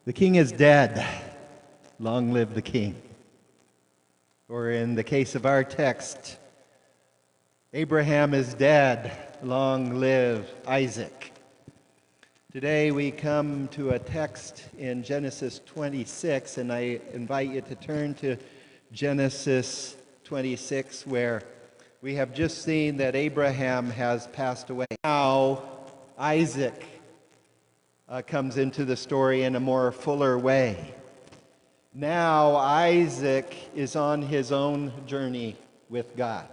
The king is dead. Long live the king. Or in the case of our text, Abraham is dead. Long live Isaac. Today we come to a text in Genesis 26, and I invite you to turn to Genesis 26, where we have just seen that Abraham has passed away. Now Isaac comes into the story in a more fuller way. Now Isaac is on his own journey with God.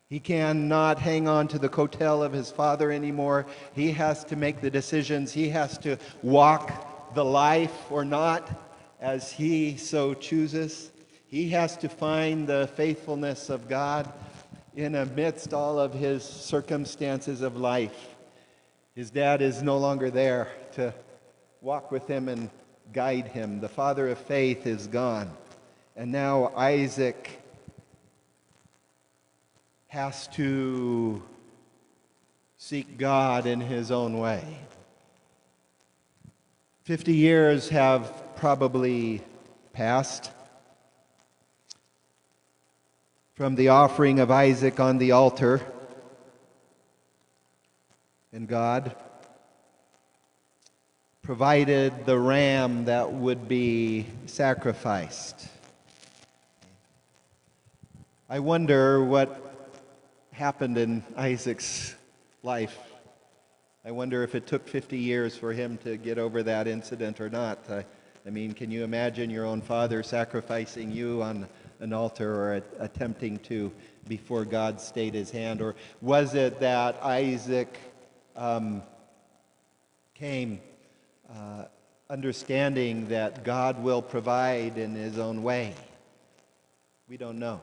He cannot hang on to the coattail of his father anymore. He has to make the decisions. He has to walk the life or not as he so chooses. He has to find the faithfulness of God in amidst all of his circumstances of life. His dad is no longer there to walk with him and guide him. The father of faith is gone. And now Isaac has to seek God in his own way. 50 years have probably passed from the offering of Isaac on the altar, and God provided the ram that would be sacrificed. I wonder what happened in Isaac's life. I wonder if it took 50 years for him to get over that incident or not. I mean, can you imagine your own father sacrificing you on an altar or attempting to before God stayed his hand? Or was it that Isaac came understanding that God will provide in his own way? We don't know.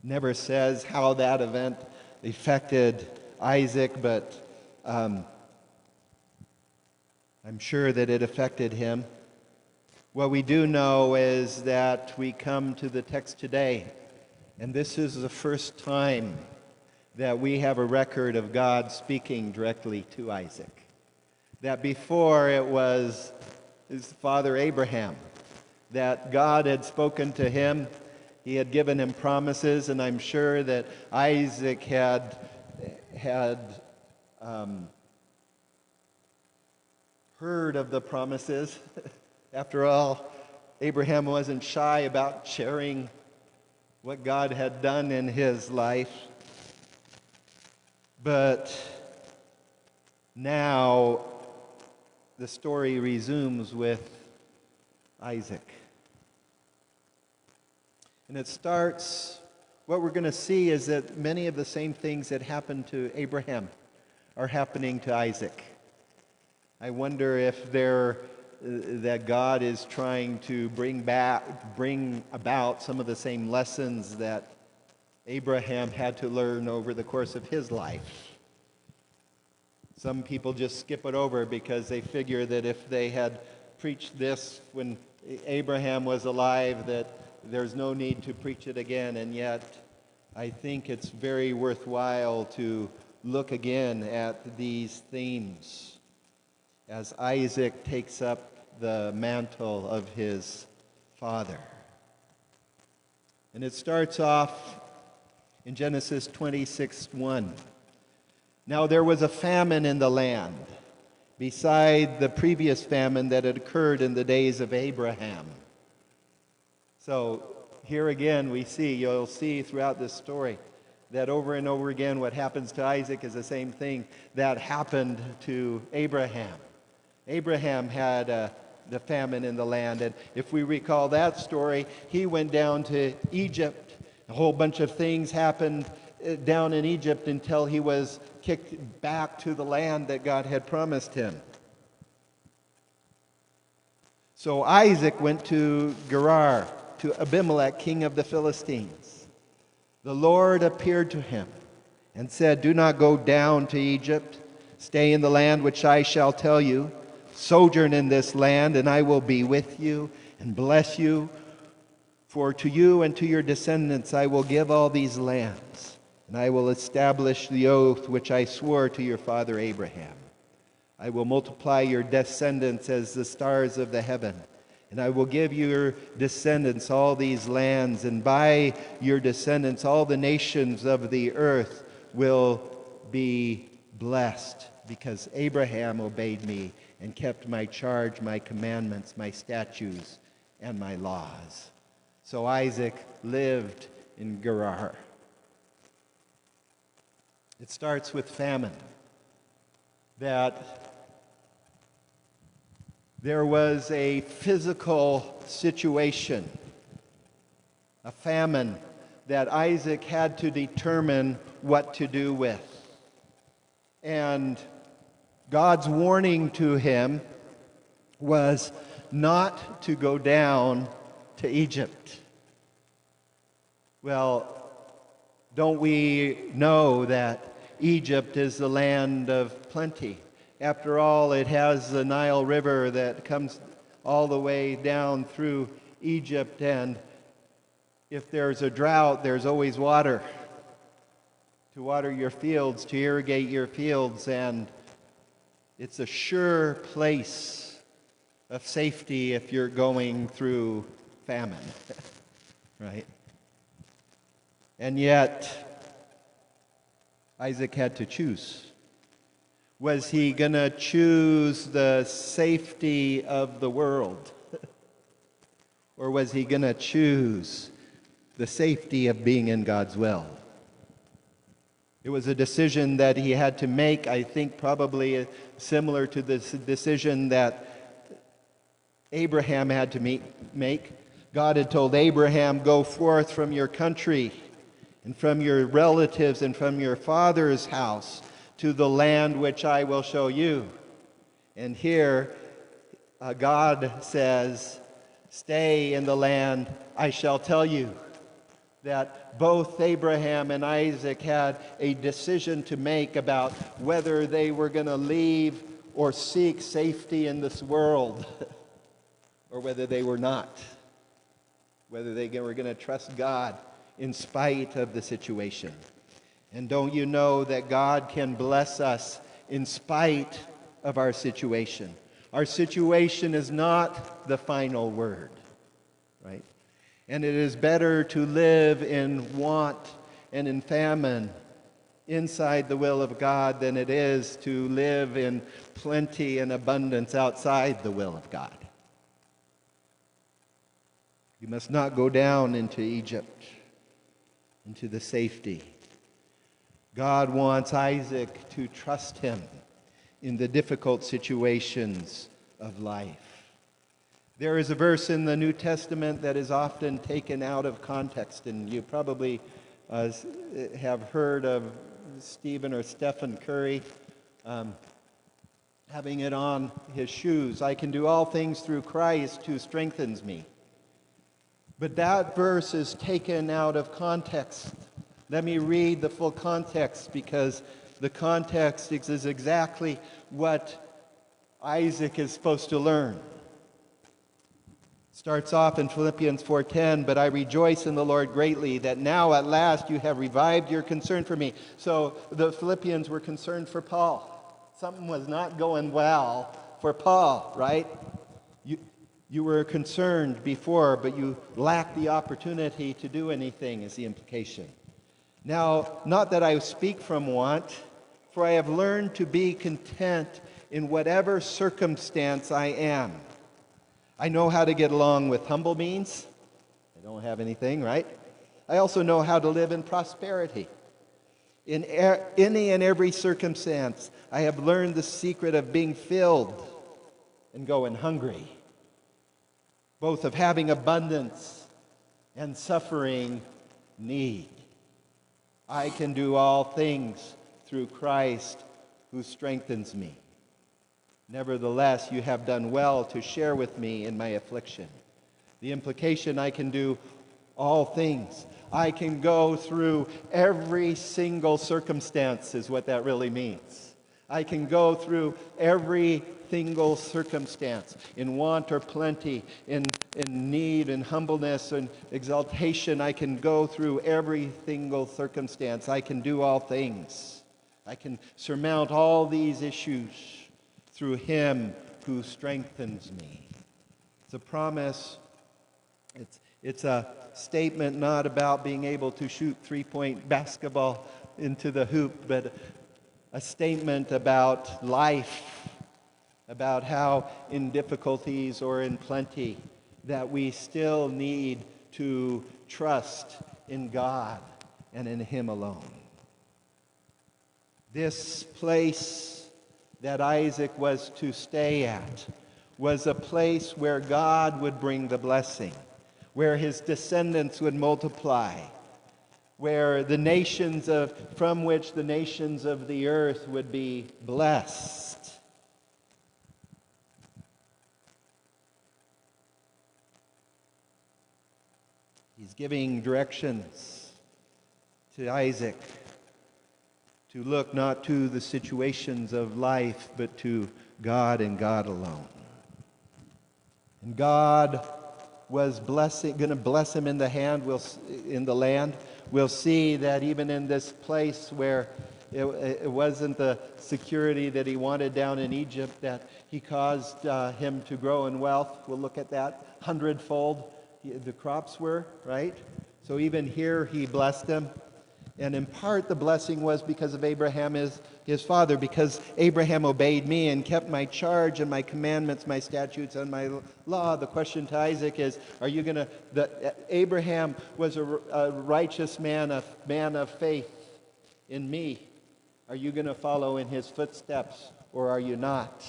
Never says how that event affected Isaac, but I'm sure that it affected him. What we do know is that we come to the text today, and this is the first time that we have a record of God speaking directly to Isaac. That before it was his father Abraham, that God had spoken to him. He had given him promises, and I'm sure that Isaac had heard of the promises. After all, Abraham wasn't shy about sharing what God had done in his life. But now the story resumes with Isaac. And it starts, what we're going to see is that many of the same things that happened to Abraham are happening to Isaac. I wonder if that God is trying to bring about some of the same lessons that Abraham had to learn over the course of his life. Some people just skip it over because they figure that if they had preached this when Abraham was alive, that there's no need to preach it again. And yet, I think it's very worthwhile to look again at these themes as Isaac takes up the mantle of his father. And it starts off in Genesis 26:1. Now there was a famine in the land, beside the previous famine that had occurred in the days of Abraham. So here again you'll see throughout this story that over and over again what happens to Isaac is the same thing that happened to Abraham. Abraham had the famine in the land, and if we recall that story, he went down to Egypt. A whole bunch of things happened down in Egypt until he was kicked back to the land that God had promised him. So Isaac went to Gerar, to Abimelech, king of the Philistines. The Lord appeared to him and said, "Do not go down to Egypt. Stay in the land which I shall tell you. Sojourn in this land, and I will be with you and bless you. For to you and to your descendants I will give all these lands, and I will establish the oath which I swore to your father Abraham. I will multiply your descendants as the stars of the heaven. And I will give your descendants all these lands, and by your descendants all the nations of the earth will be blessed, because Abraham obeyed me and kept my charge, my commandments, my statutes, and my laws. So Isaac lived in Gerar. It starts with famine. That there was a physical situation, a famine, that Isaac had to determine what to do with. And God's warning to him was not to go down to Egypt. Well, don't we know that Egypt is the land of plenty? After all, it has the Nile River that comes all the way down through Egypt, and if there's a drought, there's always water to water your fields, to irrigate your fields, and it's a sure place of safety if you're going through famine, right? And yet, Isaac had to choose. Was he going to choose the safety of the world? Or was he going to choose the safety of being in God's will? It was a decision that he had to make, I think probably similar to the decision that Abraham had to make. God had told Abraham, go forth from your country and from your relatives and from your father's house to the land which I will show you. And here, God says, stay in the land I shall tell you. That both Abraham and Isaac had a decision to make about whether they were going to leave or seek safety in this world, or whether they were not. Whether they were going to trust God in spite of the situation. And don't you know that God can bless us in spite of our situation? Our situation is not the final word, right? And it is better to live in want and in famine inside the will of God than it is to live in plenty and abundance outside the will of God. You must not go down into Egypt, into the safety. God wants Isaac to trust him in the difficult situations of life. There is a verse in the New Testament that is often taken out of context, and you probably have heard of Stephen Curry having it on his shoes. I can do all things through Christ who strengthens me. But that verse is taken out of context. Let me read the full context, because the context is exactly what Isaac is supposed to learn. It starts off in Philippians 4:10, but I rejoice in the Lord greatly that now at last you have revived your concern for me. So the Philippians were concerned for Paul. Something was not going well for Paul, right? You were concerned before, but you lacked the opportunity to do anything, is the implication. Now, not that I speak from want, for I have learned to be content in whatever circumstance I am. I know how to get along with humble means. I don't have anything, right? I also know how to live in prosperity. In any and every circumstance, I have learned the secret of being filled and going hungry, both of having abundance and suffering need. I can do all things through Christ who strengthens me. Nevertheless, you have done well to share with me in my affliction. The implication, I can do all things. I can go through every single circumstance is what that really means. I can go through every single circumstance, in want or plenty, in need and humbleness and exaltation. I can go through every single circumstance. I can do all things. I can surmount all these issues through him who strengthens me. It's a promise. It's a statement not about being able to shoot three-point basketball into the hoop, but a statement about life, about how in difficulties or in plenty that we still need to trust in God and in him alone. This place that Isaac was to stay at was a place where God would bring the blessing, where his descendants would multiply, where the nations from which the nations of the earth would be blessed. He's giving directions to Isaac to look not to the situations of life, but to God and God alone. And God was going to bless him in the land. We'll see that even in this place where it wasn't the security that he wanted down in Egypt, that he caused him to grow in wealth. We'll look at that hundredfold. The crops were, right? So even here he blessed him. And in part the blessing was because of Abraham, his father, because Abraham obeyed me and kept my charge and my commandments, my statutes, and my law. The question to Isaac is, are you going to... Abraham was a righteous man, a man of faith in me. Are you going to follow in his footsteps, or are you not?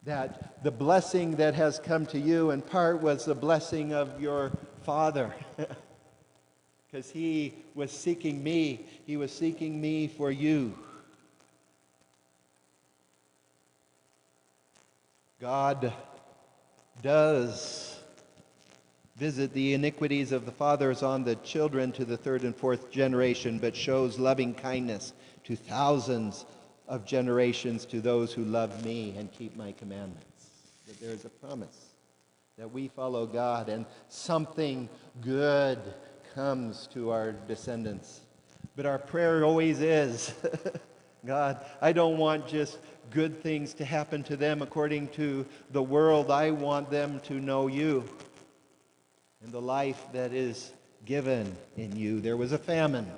That the blessing that has come to you in part was the blessing of your father. Because he was seeking me. He was seeking me for you. God does visit the iniquities of the fathers on the children to the third and fourth generation, but shows loving kindness to thousands of generations to those who love me and keep my commandments. That there is a promise that we follow God and something good comes to our descendants. But our prayer always is, God, I don't want just good things to happen to them according to the world. I want them to know you and the life that is given in you. There was a famine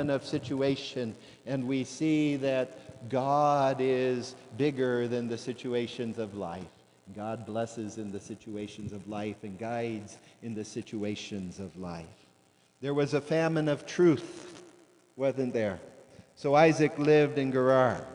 of situation, and we see that God is bigger than the situations of life. God blesses in the situations of life and guides in the situations of life. There was a famine of truth, wasn't there? So Isaac lived in Gerar.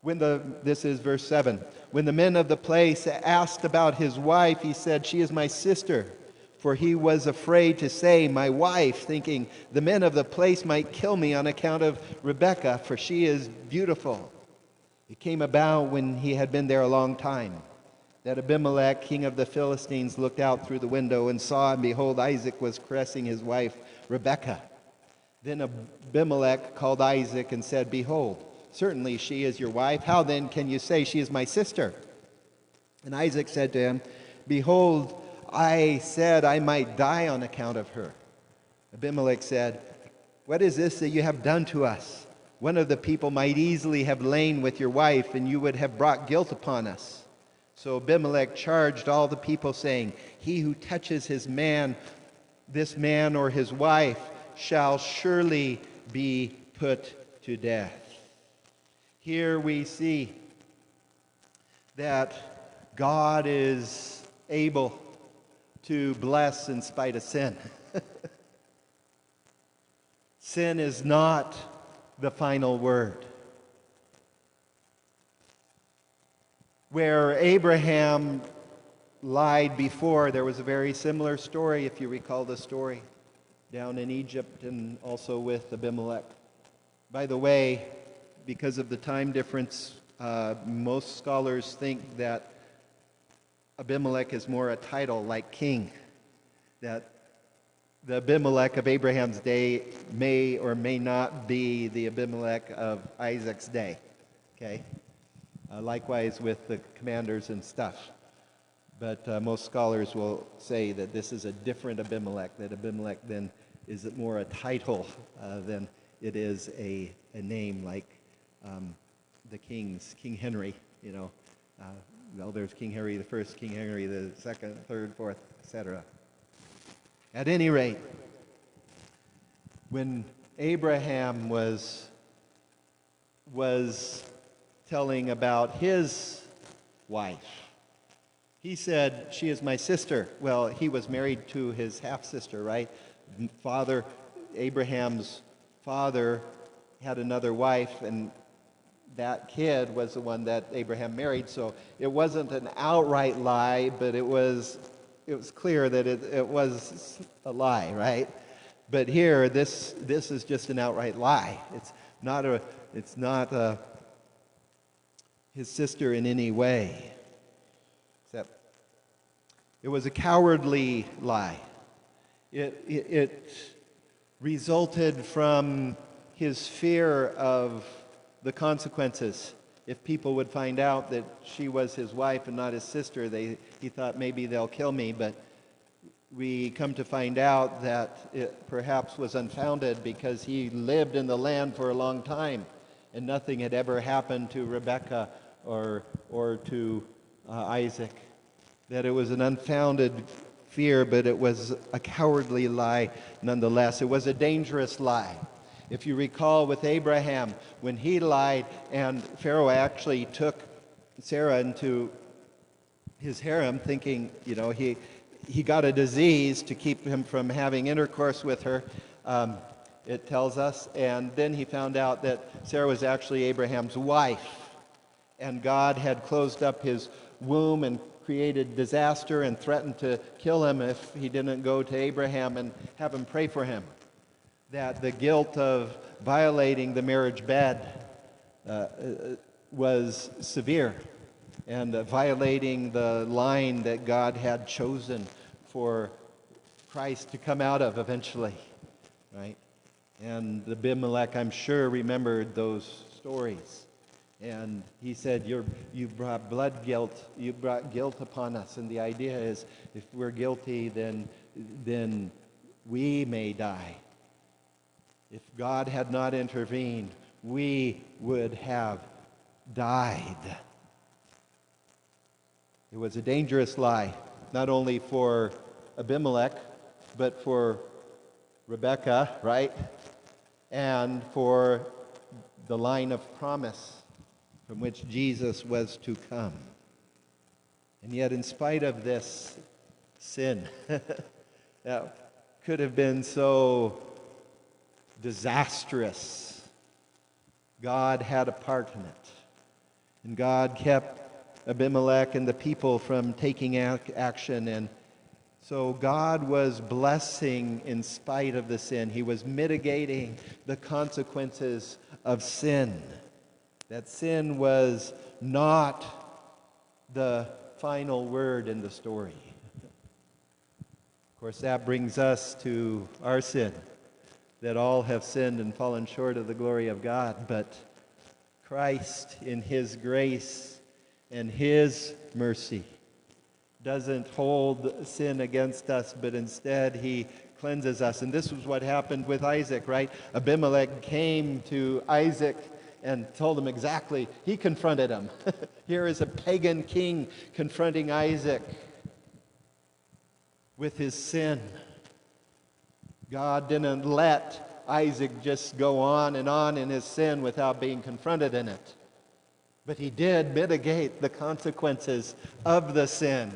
This is verse 7. When the men of the place asked about his wife, he said, "She is my sister." For he was afraid to say, "my wife," thinking the men of the place might kill me on account of Rebekah, for she is beautiful. It came about when he had been there a long time, that Abimelech, king of the Philistines, looked out through the window and saw, and behold, Isaac was caressing his wife Rebekah. Then Abimelech called Isaac and said, "Behold, certainly she is your wife. How then can you say she is my sister?" And Isaac said to him, "Behold, I said I might die on account of her." Abimelech said, "What is this that you have done to us? One of the people might easily have lain with your wife, and you would have brought guilt upon us." So Abimelech charged all the people, saying, "He who touches this man or his wife shall surely be put to death." Here we see that God is able to bless in spite of sin. Sin is not the final word. Where Abraham lied before, there was a very similar story, if you recall the story, down in Egypt and also with Abimelech. By the way, because of the time difference, most scholars think that Abimelech is more a title like king, that the Abimelech of Abraham's day may or may not be the Abimelech of Isaac's day. Okay? Likewise with the commanders and stuff. But most scholars will say that this is a different Abimelech, that Abimelech then is more a title than it is a name like the kings, King Henry, you know. Well, there's King Henry the First, King Henry the Second, Third, Fourth, etc. At any rate, when Abraham was telling about his wife, he said, "She is my sister." Well, he was married to his half-sister, right? Abraham's father had another wife, and that kid was the one that Abraham married. So it wasn't an outright lie, but it was clear that it was a lie, right? But here, this is just an outright lie. It's not his sister in any way. Except it was a cowardly lie. It resulted from his fear of the consequences. If people would find out that she was his wife and not his sister, he thought maybe they'll kill me, but we come to find out that it perhaps was unfounded because he lived in the land for a long time and nothing had ever happened to Rebekah or to Isaac. That it was an unfounded fear, but it was a cowardly lie nonetheless. It was a dangerous lie. If you recall with Abraham, when he lied and Pharaoh actually took Sarah into his harem thinking, you know, he got a disease to keep him from having intercourse with her, it tells us, and then he found out that Sarah was actually Abraham's wife, and God had closed up his womb and created disaster and threatened to kill him if he didn't go to Abraham and have him pray for him. That the guilt of violating the marriage bed was severe, and violating the line that God had chosen for Christ to come out of eventually, right? And Abimelech, I'm sure, remembered those stories. And he said, you brought blood guilt, you brought guilt upon us. And the idea is, if we're guilty, then we may die. If God had not intervened, we would have died. It was a dangerous lie, not only for Abimelech, but for Rebekah, right? And for the line of promise from which Jesus was to come. And yet, in spite of this sin that could have been so disastrous, God had a part in it. And God kept Abimelech and the people from taking action. And so God was blessing in spite of the sin. He was mitigating the consequences of sin. That sin was not the final word in the story. Of course, that brings us to our sin, that all have sinned and fallen short of the glory of God. But Christ, in His grace and His mercy, doesn't hold sin against us, but instead He cleanses us. And this was what happened with Isaac, right? Abimelech came to Isaac and told him exactly. He confronted him. Here is a pagan king confronting Isaac with his sin. God didn't let Isaac just go on in his sin without being confronted in it. But He did mitigate the consequences of the sin.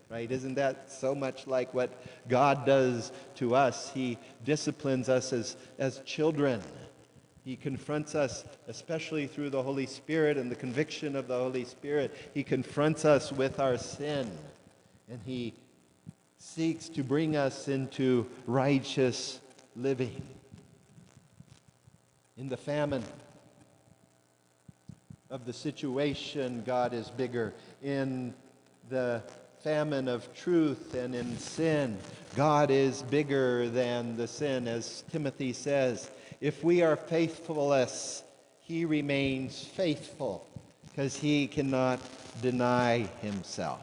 Right? Isn't that so much like what God does to us? He disciplines us as children. He confronts us, especially through the Holy Spirit and the conviction of the Holy Spirit. He confronts us with our sin. And He seeks to bring us into righteous living. In the famine of the situation, God is bigger. In the famine of truth and in sin, God is bigger than the sin. As Timothy says, if we are faithless, He remains faithful, because He cannot deny Himself.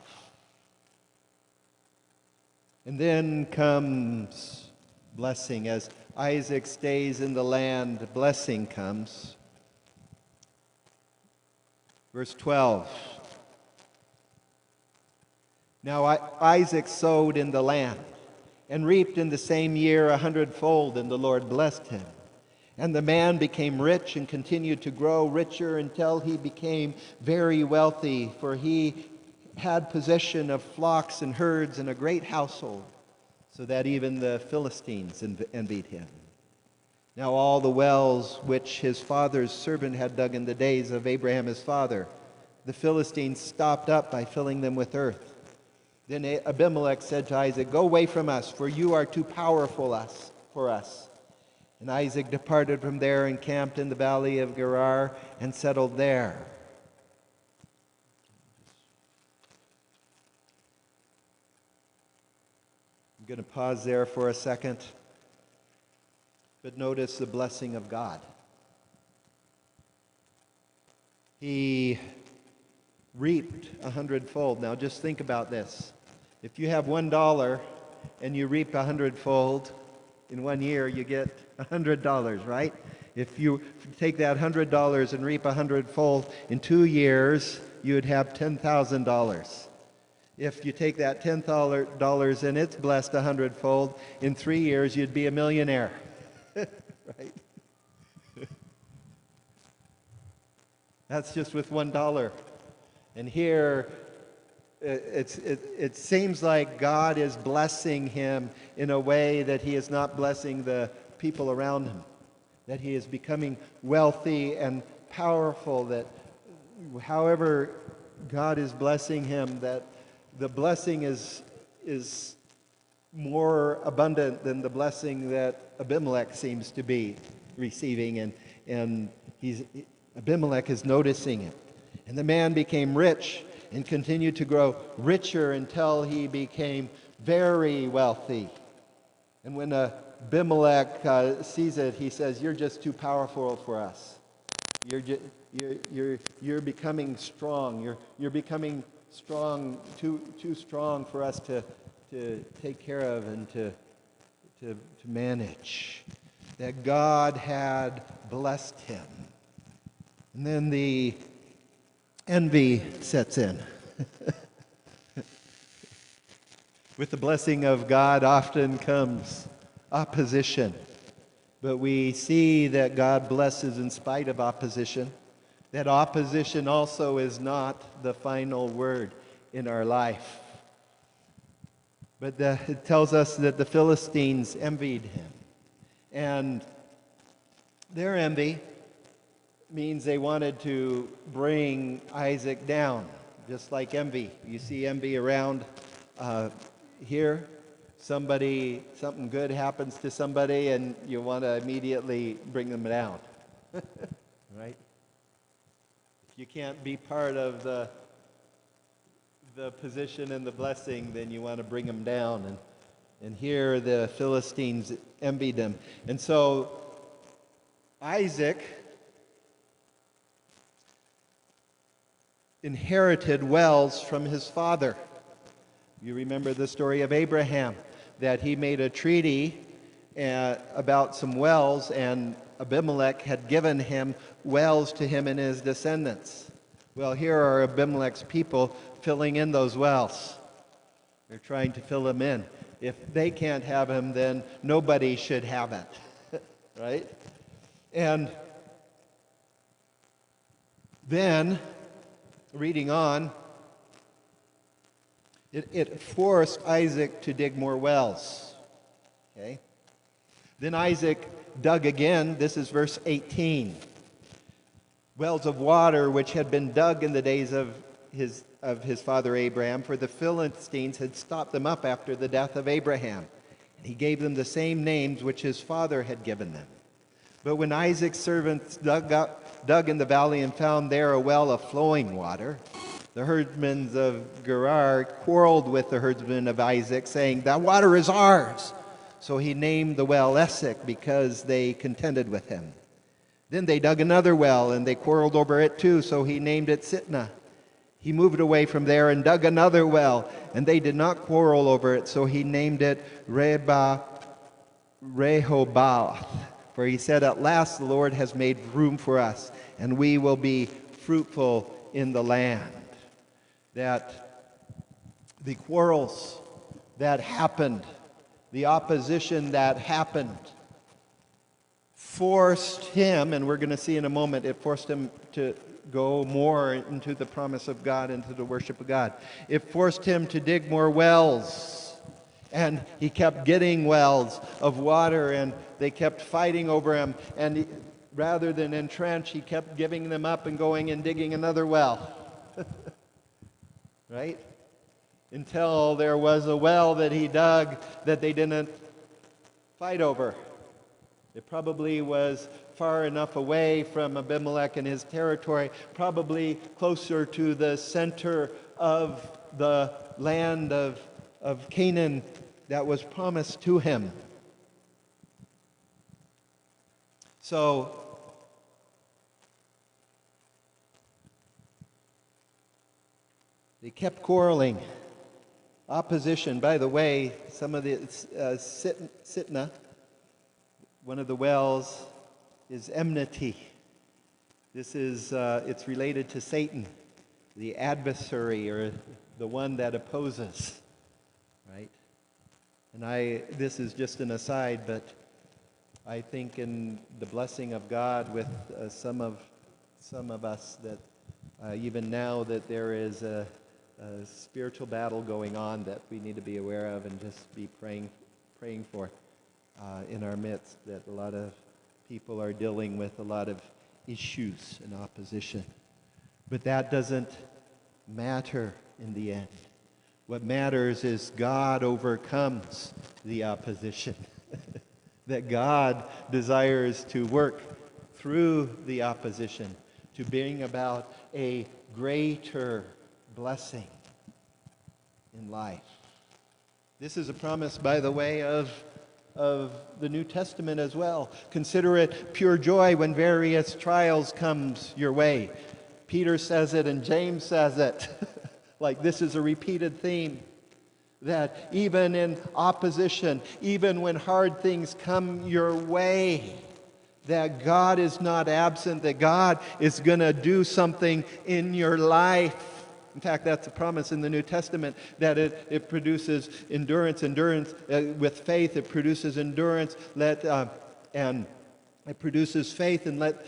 And then comes blessing. As Isaac stays in the land, blessing comes. Verse 12. Now Isaac sowed in the land and reaped in the same year 100-fold, and the Lord blessed him. And the man became rich and continued to grow richer until he became very wealthy, for he had possession of flocks and herds and a great household, so that even the Philistines envied him. Now all the wells which his father's servant had dug in the days of Abraham his father, the Philistines stopped up by filling them with earth. Then Abimelech said to Isaac, "Go away from us, for you are too powerful for us." And Isaac departed from there and camped in the valley of Gerar and settled there. I'm going to pause there for a second, but notice the blessing of God. He reaped 100-fold. Now just think about this. If you have $1 and you reap 100-fold, in 1 year you get $100, right? If you take that $100 and reap 100-fold, in 2 years you would have $10,000. If you take that $10 and it's blessed 100-fold, in 3 years you'd be a millionaire, right? That's just with $1. And here, it seems like God is blessing him in a way that he is not blessing the people around him. That he is becoming wealthy and powerful, that however God is blessing him, that the blessing is more abundant than the blessing that Abimelech seems to be receiving. And Abimelech is noticing it. And the man became rich and continued to grow richer until he became very wealthy. And when Abimelech sees it, he says, "You're just too powerful for us. You're becoming strong. You're becoming strong, too strong for us to take care of and to manage." That God had blessed him. And then the envy sets in. With the blessing of God often comes opposition. But we see that God blesses in spite of opposition. That opposition also is not the final word in our life. But it tells us that the Philistines envied him. And their envy means they wanted to bring Isaac down, just like envy. You see envy around here. Something good happens to somebody, and you want to immediately bring them down, right? If you can't be part of the position and the blessing, then you want to bring them down. And here the Philistines envied them. And so Isaac inherited wells from his father. You remember the story of Abraham, that he made a treaty about some wells, and Abimelech had given him wells to him and his descendants. Well, here are Abimelech's people filling in those wells. They're trying to fill them in. If they can't have him, then nobody should have it, right? And then, reading on, it forced Isaac to dig more wells. Okay? Then Isaac dug again. This is verse 18. Wells of water which had been dug in the days of his father Abraham, for the Philistines had stopped them up after the death of Abraham. And he gave them the same names which his father had given them. But when Isaac's servants dug in the valley and found there a well of flowing water, the herdsmen of Gerar quarreled with the herdsmen of Isaac, saying, "That water is ours." So he named the well Esek, because they contended with him. Then they dug another well, and they quarreled over it too, so he named it Sitnah. He moved away from there and dug another well, and they did not quarrel over it, so he named it Rehoboth. For he said, "At last the Lord has made room for us, and we will be fruitful in the land. That the quarrels that happened, the opposition that happened, forced him, and we're going to see in a moment, it forced him to go more into the promise of God, into the worship of God. It forced him to dig more wells, and he kept getting wells of water, and they kept fighting over him, and rather than entrench, he kept giving them up and going and digging another well. Right? Until there was a well that he dug that they didn't fight over. It probably was far enough away from Abimelech and his territory, probably closer to the center of the land of Canaan that was promised to him. So, they kept quarreling. Opposition. By the way, some of the Sitna, one of the wells, is enmity. This is, it's related to Satan, the adversary, or the one that opposes, right? And this is just an aside, but I think in the blessing of God with some of us that even now that there is a spiritual battle going on that we need to be aware of and just be praying for in our midst, that a lot of people are dealing with a lot of issues and opposition. But that doesn't matter in the end. What matters is God overcomes the opposition. That God desires to work through the opposition to bring about a greater blessing in life. This is a promise, by the way, of the New Testament as well. Consider it pure joy when various trials comes your way. Peter says it and James says it. Like this is a repeated theme. That even in opposition, even when hard things come your way, that God is not absent, that God is going to do something in your life. In fact, that's a promise in the New Testament, that it produces endurance. With faith, it produces endurance. And it produces faith, and let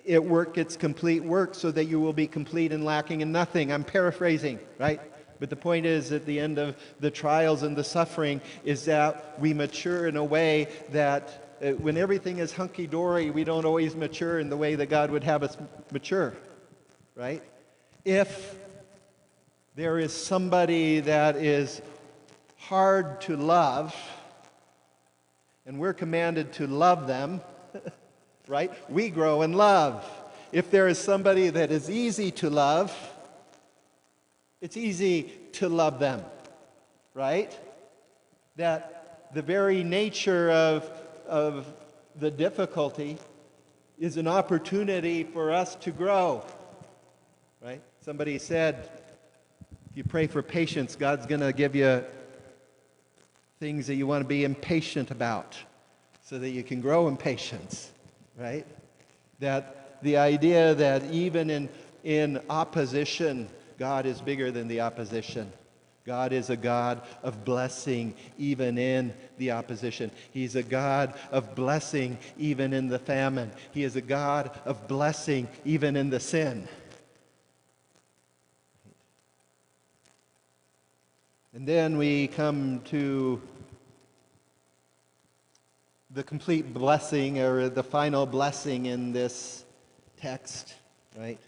it work its complete work so that you will be complete and lacking in nothing. I'm paraphrasing, right? But the point is, at the end of the trials and the suffering, is that we mature in a way that when everything is hunky-dory, we don't always mature in the way that God would have us mature, right? If there is somebody that is hard to love, and we're commanded to love them, right? We grow in love. If there is somebody that is easy to love, it's easy to love them, right? That the very nature of the difficulty is an opportunity for us to grow, right? Somebody said, if you pray for patience, God's going to give you things that you want to be impatient about so that you can grow in patience, right? That the idea that even in opposition, God is bigger than the opposition. God is a God of blessing even in the opposition. He's a God of blessing even in the famine. He is a God of blessing even in the sin. And then we come to the complete blessing, or the final blessing in this text, right?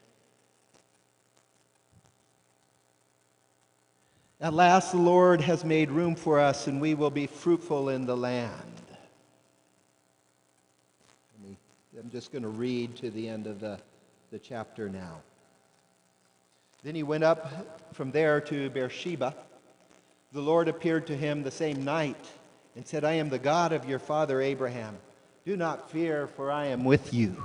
At last the Lord has made room for us, and we will be fruitful in the land. I'm just going to read to the end of the chapter now. Then he went up from there to Beersheba. The Lord appeared to him the same night and said, I am the God of your father Abraham. Do not fear, for I am with you.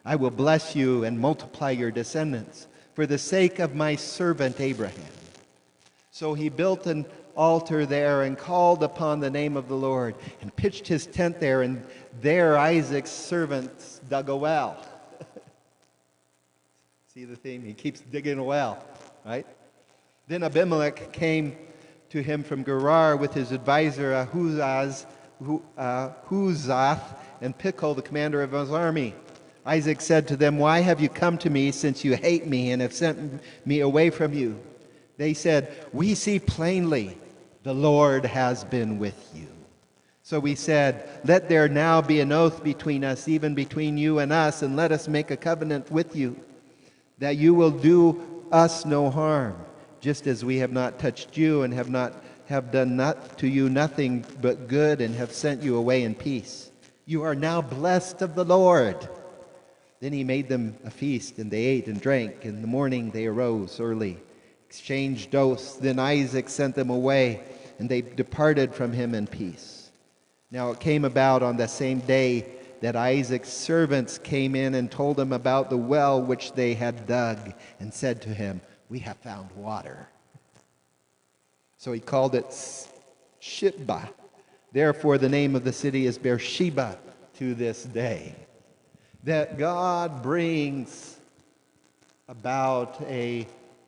I will bless you and multiply your descendants for the sake of my servant Abraham. So he built an altar there and called upon the name of the Lord and pitched his tent there, and there Isaac's servants dug a well. See the theme? He keeps digging a well, right? Then Abimelech came to him from Gerar with his advisor Ahuzath and Pichol, the commander of his army. Isaac said to them, "Why have you come to me, since you hate me and have sent me away from you?" They said, "We see plainly the Lord has been with you." So we said, "Let there now be an oath between us, even between you and us, and let us make a covenant with you, that you will do us no harm, just as we have not touched you and have done not to you nothing but good, and have sent you away in peace. You are now blessed of the Lord." Then he made them a feast, and they ate and drank. In the morning they arose early, exchanged oaths. Then Isaac sent them away, and they departed from him in peace. Now it came about on the same day that Isaac's servants came in and told him about the well which they had dug, and said to him, "We have found water." So he called it Shibah. Therefore the name of the city is Beersheba to this day. That God brings about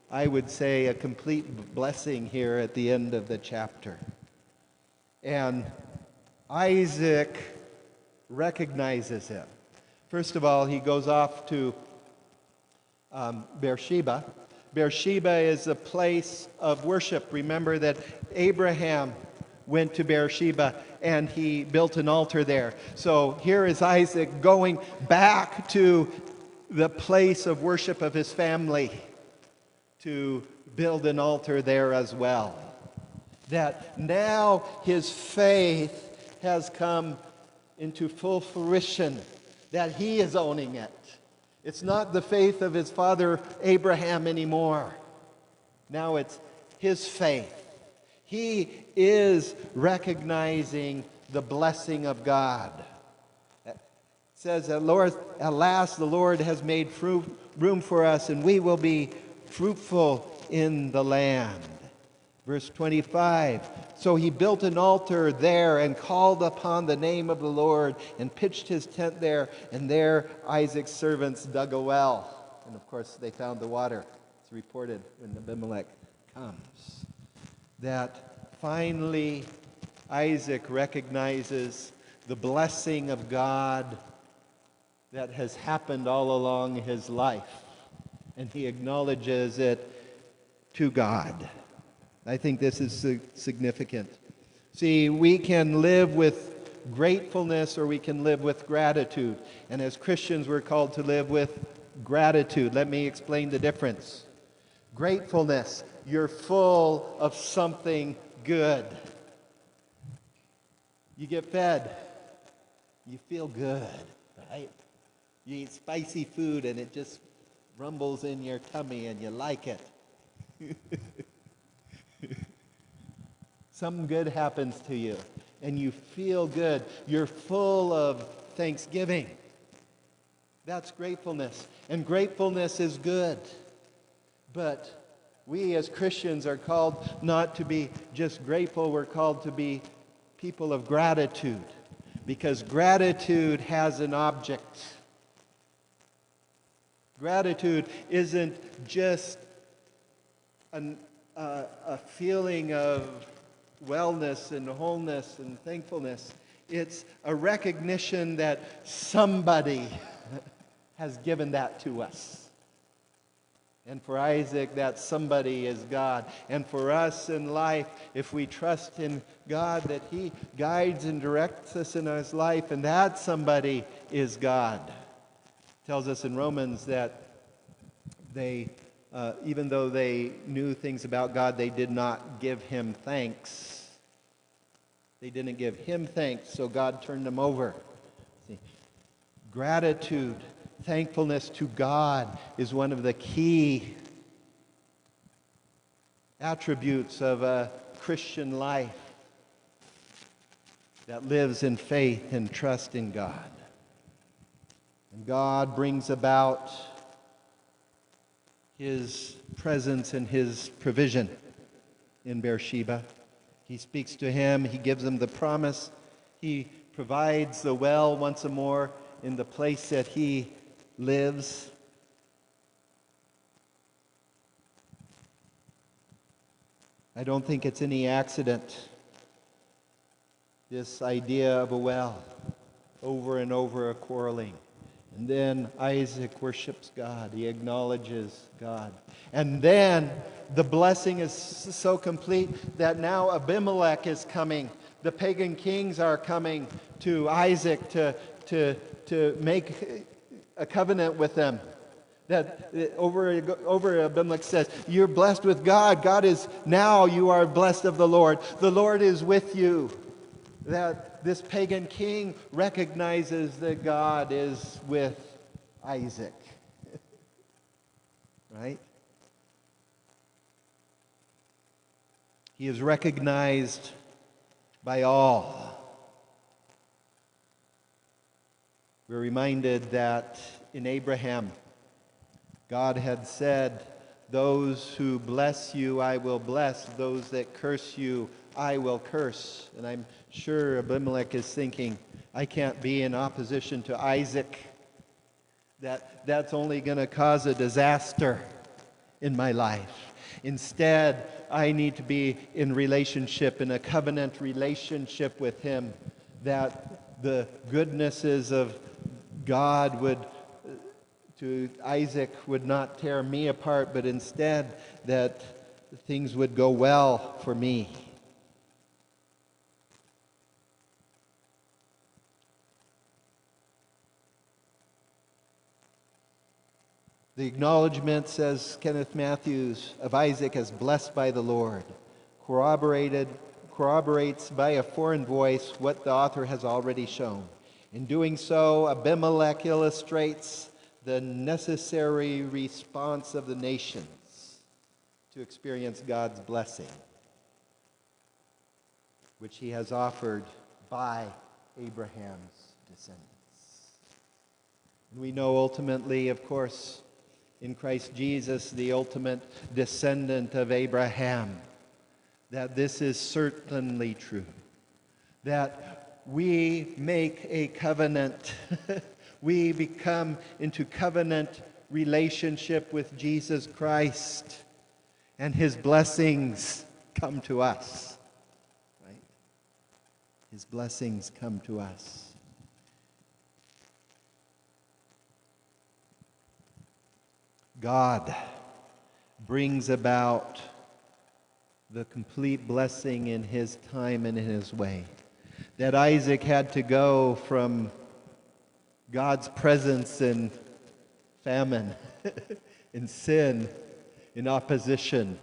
I would say, a complete blessing here at the end of the chapter. And Isaac recognizes him. First of all, he goes off to Beersheba. Beersheba is a place of worship. Remember that Abraham went to Beersheba and he built an altar there. So here is Isaac going back to the place of worship of his family to build an altar there as well. That now his faith has come into full fruition, that he is owning it. It's not the faith of his father Abraham anymore. Now it's his faith. He is recognizing the blessing of God. It says that at last the Lord has made room for us, and we will be fruitful in the land. Verse 25, so he built an altar there and called upon the name of the Lord and pitched his tent there, and there Isaac's servants dug a well. And of course they found the water. It's reported when Abimelech comes. That finally Isaac recognizes the blessing of God that has happened all along his life, and he acknowledges it to God. I think this is significant. See, we can live with gratefulness or we can live with gratitude. And as Christians, we're called to live with gratitude. Let me explain the difference. Gratefulness, you're full of something good. You get fed, you feel good, right? You eat spicy food and it just rumbles in your tummy and you like it. Something good happens to you and you feel good. You're full of thanksgiving. That's gratefulness. And gratefulness is good. But we as Christians are called not to be just grateful. We're called to be people of gratitude. Because gratitude has an object. Gratitude isn't just a feeling of wellness and wholeness and thankfulness. It's a recognition that somebody has given that to us. And for Isaac, that somebody is God. And for us in life, if we trust in God, that He guides and directs us in His life, and that somebody is God. It tells us in Romans that they, even though they knew things about God, they did not give Him thanks. They didn't give Him thanks, so God turned them over. See, gratitude, thankfulness to God is one of the key attributes of a Christian life that lives in faith and trust in God. And God brings about His presence and His provision in Beersheba. He speaks to him. He gives him the promise. He provides the well once more in the place that he lives. I don't think it's any accident, this idea of a well, over and over a quarreling. And then Isaac worships God. He acknowledges God. And then the blessing is so complete that now Abimelech is coming. The pagan kings are coming to Isaac to make a covenant with them. That over Abimelech says, you're blessed with God. God is, now you are blessed of the Lord. The Lord is with you. That this pagan king recognizes that God is with Isaac. Right? He is recognized by all. We're reminded that in Abraham, God had said, those who bless you I will bless, those that curse you I will curse. And I'm sure Abimelech is thinking, I can't be in opposition to Isaac. That's only going to cause a disaster in my life. Instead, I need to be in relationship, in a covenant relationship with him, that the goodnesses of God to Isaac would not tear me apart, but instead that things would go well for me. The acknowledgement, says Kenneth Matthews, of Isaac as blessed by the Lord corroborates by a foreign voice what the author has already shown. In doing so, Abimelech illustrates the necessary response of the nations to experience God's blessing, which he has offered by Abraham's descendants. And we know ultimately, of course, in Christ Jesus, the ultimate descendant of Abraham, that this is certainly true. That we make a covenant. We become into covenant relationship with Jesus Christ, and his blessings come to us. Right? His blessings come to us. God brings about the complete blessing in his time and in his way. That Isaac had to go from God's presence in famine, in sin, in opposition,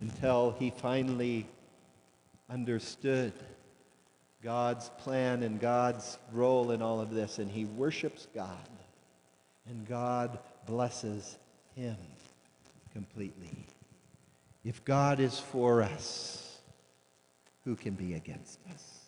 until he finally understood God's plan and God's role in all of this, and he worships God, and God blesses him completely. If God is for us, who can be against us?